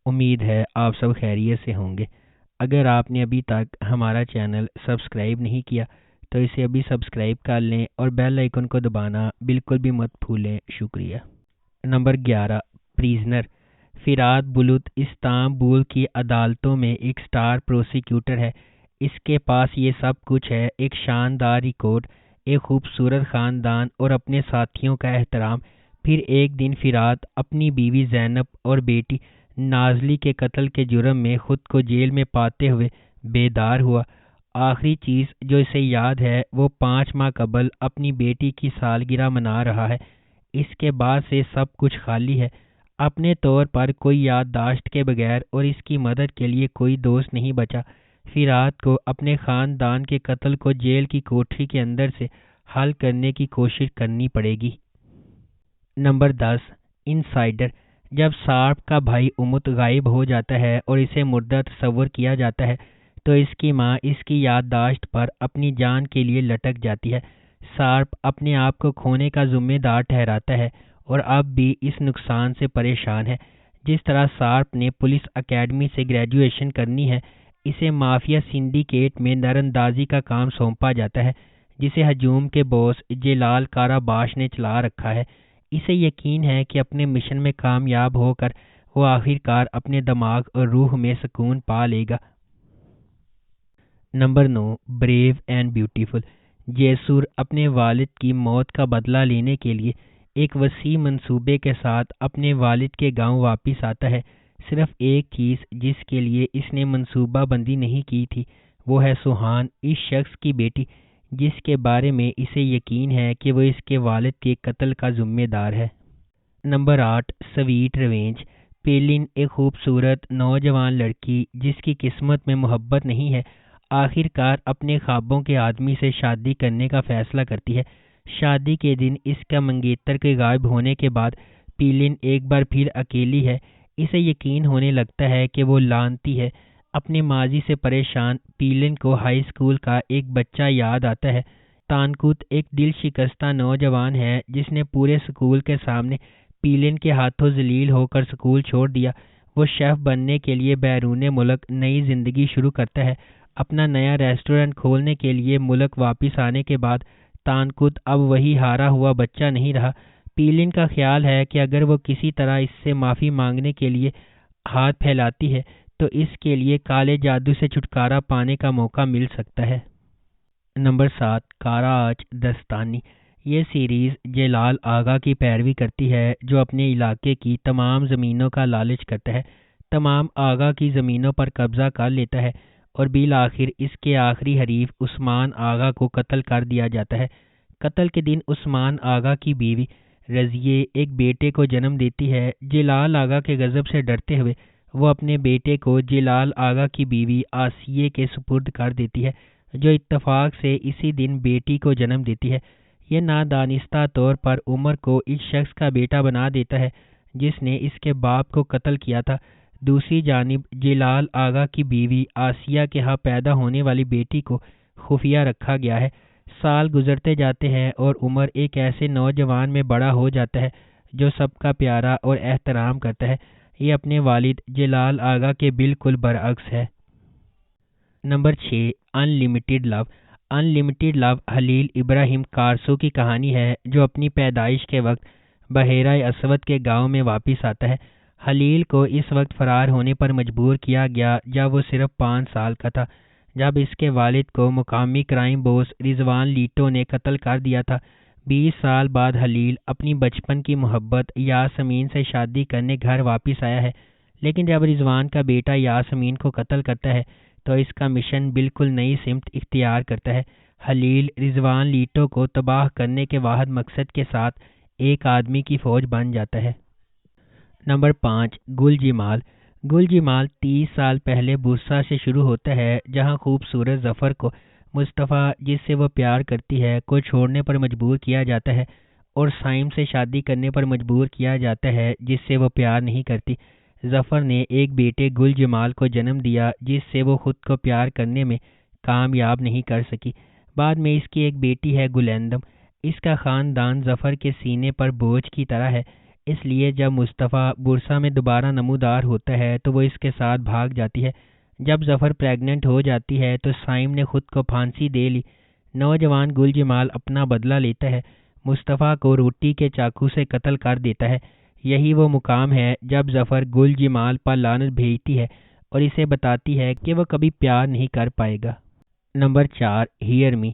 امید ہے آپ سب خیریت سے ہوں گے۔ اگر آپ نے ابھی تک ہمارا چینل سبسکرائب نہیں کیا تو اسے ابھی سبسکرائب کر لیں اور بیل آئیکن کو دبانا بالکل بھی مت بھولیں۔ شکریہ۔ Number 11، prisoner. فرات بلوت استانبول کی عدالتوں میں ایک سٹار پروسیکیوٹر ہے۔ اس کے پاس یہ سب کچھ ہے، ایک شاندار ریکارڈ، ایک خوبصورت خاندان اور اپنے ساتھیوں کا احترام۔ پھر ایک دن فرات اپنی بیوی زینب اور بیٹی نازلی کے قتل کے جرم میں خود کو جیل میں پاتے ہوئے بیدار ہوا۔ آخری چیز جو اسے یاد ہے وہ 5 ماہ قبل اپنی بیٹی کی سالگرہ منا رہا ہے۔ اس کے بعد سے سب کچھ خالی ہے، اپنے طور پر کوئی یادداشت کے بغیر، اور اس کی مدد کے لیے کوئی دوست نہیں بچا۔ فرات کو اپنے خاندان کے قتل کو جیل کی کوٹری کے اندر سے حل کرنے کی کوشش کرنی پڑے گی۔ Number 10، insider. جب سارپ کا بھائی امت غائب ہو جاتا ہے اور اسے مردہ تصور کیا جاتا ہے تو اس کی ماں اس کی یادداشت پر اپنی جان کے لیے لٹک جاتی ہے۔ سارپ اپنے آپ کو کھونے کا ذمہ دار ٹھہراتا ہے اور اب بھی اس نقصان سے پریشان ہے۔ جس طرح سارپ نے پولیس اکیڈمی سے گریجویشن کرنی ہے، اسے مافیا سنڈیکیٹ میں نظر اندازی کا کام سونپا جاتا ہے جسے ہجوم کے باس جلال کاراباش نے چلا رکھا ہے۔ اسے یقین ہے کہ اپنے مشن میں کامیاب ہو کر وہ آخر کار اپنے دماغ اور روح میں سکون پا لے گا۔ Number 9، brave and beautiful. Jessore اپنے والد کی موت کا بدلہ لینے کے لیے ایک وسیع منصوبے کے ساتھ اپنے والد کے گاؤں واپس آتا ہے۔ صرف ایک چیز جس کے لیے اس نے منصوبہ بندی نہیں کی تھی وہ ہے سوہان، اس شخص کی بیٹی جس کے بارے میں اسے یقین ہے کہ وہ اس کے والد کے قتل کا ذمہ دار ہے۔ Number 8، sweet revenge. پیلن، ایک خوبصورت نوجوان لڑکی جس کی قسمت میں محبت نہیں ہے، آخر کار اپنے خوابوں کے آدمی سے شادی کرنے کا فیصلہ کرتی ہے۔ شادی کے دن اس کا منگیتر کے غائب ہونے کے بعد پیلن ایک بار پھر اکیلی ہے۔ اسے یقین ہونے لگتا ہے کہ وہ لعنتی ہے۔ اپنے ماضی سے پریشان پیلن کو ہائی اسکول کا ایک بچہ یاد آتا ہے۔ تانکوت ایک دل شکستہ نوجوان ہے جس نے پورے اسکول کے سامنے پیلن کے ہاتھوں ذلیل ہو کر اسکول چھوڑ دیا۔ وہ شیف بننے کے لیے بیرون ملک نئی زندگی شروع کرتا ہے۔ اپنا نیا ریسٹورنٹ کھولنے کے لیے ملک واپس آنے کے بعد تانکوت اب وہی ہارا ہوا بچہ نہیں رہا۔ پیلن کا خیال ہے کہ اگر وہ کسی طرح اس سے معافی مانگنے کے لیے ہاتھ پھیلاتی ہے تو اس کے لیے کالے جادو سے چھٹکارا پانے کا موقع مل سکتا ہے۔ نمبر 7، کارا آچ دستانی۔ یہ سیریز جلال آغا کی پیروی کرتی ہے جو اپنے علاقے کی تمام زمینوں کا لالچ کرتا ہے، تمام آغا کی زمینوں پر قبضہ کر لیتا ہے اور بالآخر اس کے آخری حریف عثمان آغا کو قتل کر دیا جاتا ہے۔ قتل کے دن عثمان آغا کی بیوی رضیے ایک بیٹے کو جنم دیتی ہے۔ جلال آغا کے غضب سے ڈرتے ہوئے وہ اپنے بیٹے کو جلال آغا کی بیوی آسیے کے سپرد کر دیتی ہے جو اتفاق سے اسی دن بیٹی کو جنم دیتی ہے۔ یہ نادانستہ طور پر عمر کو اس شخص کا بیٹا بنا دیتا ہے جس نے اس کے باپ کو قتل کیا تھا۔ دوسری جانب جلال آغا کی بیوی آسیہ کے ہاں پیدا ہونے والی بیٹی کو خفیہ رکھا گیا ہے۔ سال گزرتے جاتے ہیں اور عمر ایک ایسے نوجوان میں بڑا ہو جاتا ہے جو سب کا پیارا اور احترام کرتا ہے۔ یہ اپنے والد جلال آغا کے بالکل برعکس ہے۔ نمبر 6، ان لمیٹڈ لو۔ ان لمیٹڈ لو خلیل ابراہیم کارسو کی کہانی ہے جو اپنی پیدائش کے وقت بحیرہ اسود کے گاؤں میں واپس آتا ہے۔ خلیل کو اس وقت فرار ہونے پر مجبور کیا گیا جب وہ صرف 5 سال کا تھا، جب اس کے والد کو مقامی کرائم باس رضوان لیٹو نے قتل کر دیا تھا۔ 20 سال بعد خلیل اپنی بچپن کی محبت یاسمین سے شادی کرنے گھر واپس آیا ہے، لیکن جب رضوان کا بیٹا یاسمین کو قتل کرتا ہے تو اس کا مشن بالکل نئی سمت اختیار کرتا ہے۔ خلیل رضوان لیٹو کو تباہ کرنے کے واحد مقصد کے ساتھ ایک آدمی کی فوج بن جاتا ہے۔ نمبر 5، گل جمال۔ گل جمال 30 سال پہلے بوسہ سے شروع ہوتا ہے جہاں خوبصورت ظفر کو مصطفیٰ جس سے وہ پیار کرتی ہے کو چھوڑنے پر مجبور کیا جاتا ہے اور سائم سے شادی کرنے پر مجبور کیا جاتا ہے جس سے وہ پیار نہیں کرتی۔ ظفر نے ایک بیٹے گل جمال کو جنم دیا جس سے وہ خود کو پیار کرنے میں کامیاب نہیں کر سکی۔ بعد میں اس کی ایک بیٹی ہے گلیندم۔ اس کا خاندان ظفر کے سینے پر بوجھ کی طرح ہے۔ اس لیے جب مصطفیٰ بورسا میں دوبارہ نمودار ہوتا ہے تو وہ اس کے ساتھ بھاگ جاتی ہے۔ جب ظفر پریگننٹ ہو جاتی ہے تو سائم نے خود کو پھانسی دے لی۔ نوجوان گل جمال اپنا بدلہ لیتا ہے، مصطفیٰ کو روٹی کے چاقو سے قتل کر دیتا ہے۔ یہی وہ مقام ہے جب ظفر گل جمال پر لعنت بھیجتی ہے اور اسے بتاتی ہے کہ وہ کبھی پیار نہیں کر پائے گا۔ Number 4، hear me.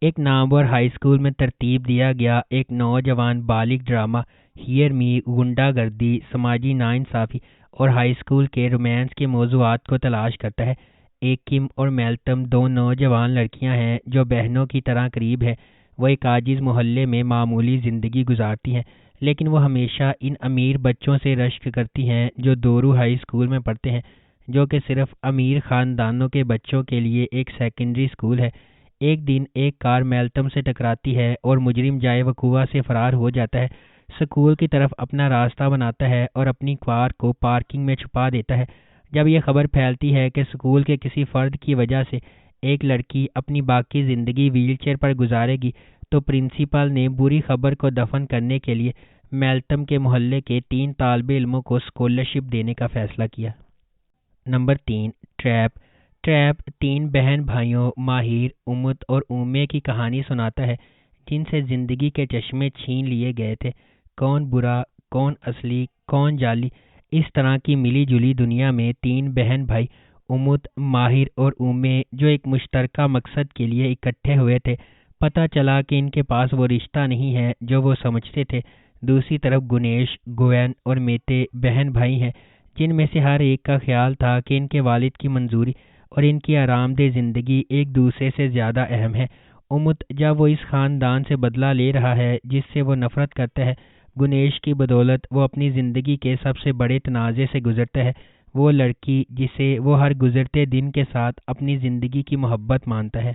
ایک نامور ہائی اسکول میں ترتیب دیا گیا ایک نوجوان بالغ ڈرامہ ہیئر می غنڈہ گردی، سماجی ناانصافی اور ہائی اسکول کے رومانس کے موضوعات کو تلاش کرتا ہے۔ ایک کم اور میلتم دو نوجوان لڑکیاں ہیں جو بہنوں کی طرح قریب ہیں۔ وہ ایک عاجز محلے میں معمولی زندگی گزارتی ہیں، لیکن وہ ہمیشہ ان امیر بچوں سے رشک کرتی ہیں جو دورو ہائی اسکول میں پڑھتے ہیں، جو کہ صرف امیر خاندانوں کے بچوں کے لیے ایک سیکنڈری اسکول ہے۔ ایک دن ایک کار میلتم سے ٹکراتی ہے اور مجرم جائے وقوعہ سے فرار ہو جاتا ہے۔ اسکول کی طرف اپنا راستہ بناتا ہے اور اپنی کار کو پارکنگ میں چھپا دیتا ہے۔ جب یہ خبر پھیلتی ہے کہ اسکول کے کسی فرد کی وجہ سے ایک لڑکی اپنی باقی زندگی ویل چیئر پر گزارے گی تو پرنسپل نے بری خبر کو دفن کرنے کے لیے میلتم کے محلے کے 3 طالب علموں کو اسکالرشپ دینے کا فیصلہ کیا۔ Number 3، trap. ٹریپ 3 بہن بھائیوں ماہر، امت اور اومے کی کہانی سناتا ہے جن سے زندگی کے چشمے چھین لیے گئے تھے۔ کون برا، کون اصلی، کون جعلی، اس طرح کی ملی جلی دنیا میں 3 بہن بھائی امت، ماہر اور اومے جو ایک مشترکہ مقصد کے لیے اکٹھے ہوئے تھے، پتہ چلا کہ ان کے پاس وہ رشتہ نہیں ہے جو وہ سمجھتے تھے۔ دوسری طرف گنیش، گوین اور میتے بہن بھائی ہیں جن میں سے ہر ایک کا خیال تھا کہ ان کے والد کی منظوری اور ان کی آرام دہ زندگی ایک دوسرے سے زیادہ اہم ہے۔ امت جب وہ اس خاندان سے بدلہ لے رہا ہے جس سے وہ نفرت کرتا ہے، گنیش کی بدولت وہ اپنی زندگی کے سب سے بڑے تنازع سے گزرتا ہے، وہ لڑکی جسے وہ ہر گزرتے دن کے ساتھ اپنی زندگی کی محبت مانتا ہے۔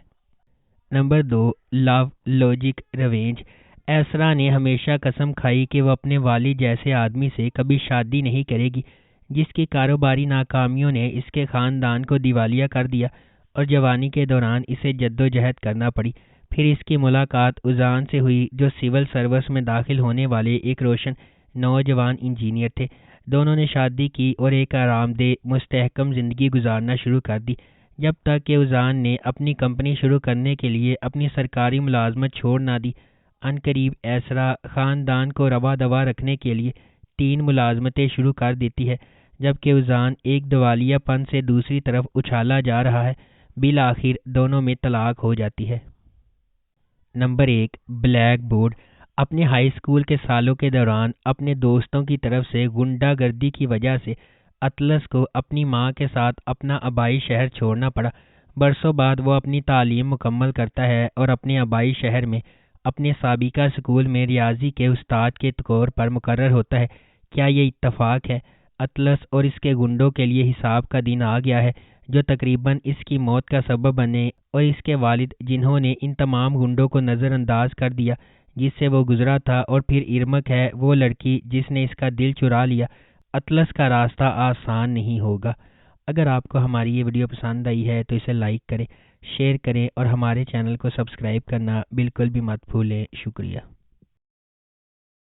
نمبر 2، لو، لاجک، ریونج۔ ایسرا نے ہمیشہ قسم کھائی کہ وہ اپنے والد جیسے آدمی سے کبھی شادی نہیں کرے گی، جس کی کاروباری ناکامیوں نے اس کے خاندان کو دیوالیہ کر دیا اور جوانی کے دوران اسے جدوجہد کرنا پڑی۔ پھر اس کی ملاقات اذان سے ہوئی جو سول سروس میں داخل ہونے والے ایک روشن نوجوان انجینئر تھے۔ دونوں نے شادی کی اور ایک آرام دہ مستحکم زندگی گزارنا شروع کر دی، جب تک کہ اذان نے اپنی کمپنی شروع کرنے کے لیے اپنی سرکاری ملازمت چھوڑ نہ دی۔ عنقریب ایسرا خاندان کو روا دوا رکھنے کے لیے 3 ملازمتیں شروع کر دیتی ہے، جبکہ اذان ایک دیوالیہ پن سے دوسری طرف اچھالا جا رہا ہے۔ بالآخر دونوں میں طلاق ہو جاتی ہے۔ Number 1، black board. اپنے ہائی اسکول کے سالوں کے دوران اپنے دوستوں کی طرف سے غنڈہ گردی کی وجہ سے اطلس کو اپنی ماں کے ساتھ اپنا آبائی شہر چھوڑنا پڑا۔ برسوں بعد وہ اپنی تعلیم مکمل کرتا ہے اور اپنے آبائی شہر میں اپنے سابقہ اسکول میں ریاضی کے استاد کے طور پر مقرر ہوتا ہے۔ کیا یہ اتفاق ہے؟ اطلس اور اس کے گنڈوں کے لیے حساب کا دن آ گیا ہے جو تقریباً اس کی موت کا سبب بنے، اور اس کے والد جنہوں نے ان تمام گنڈوں کو نظر انداز کر دیا جس سے وہ گزرا تھا، اور پھر ارمک ہے وہ لڑکی جس نے اس کا دل چرا لیا۔ اطلس کا راستہ آسان نہیں ہوگا۔ اگر آپ کو ہماری یہ ویڈیو پسند آئی ہے تو اسے لائک کریں، شیئر کریں اور ہمارے چینل کو سبسکرائب کرنا بالکل بھی مت بھولیں۔ شکریہ۔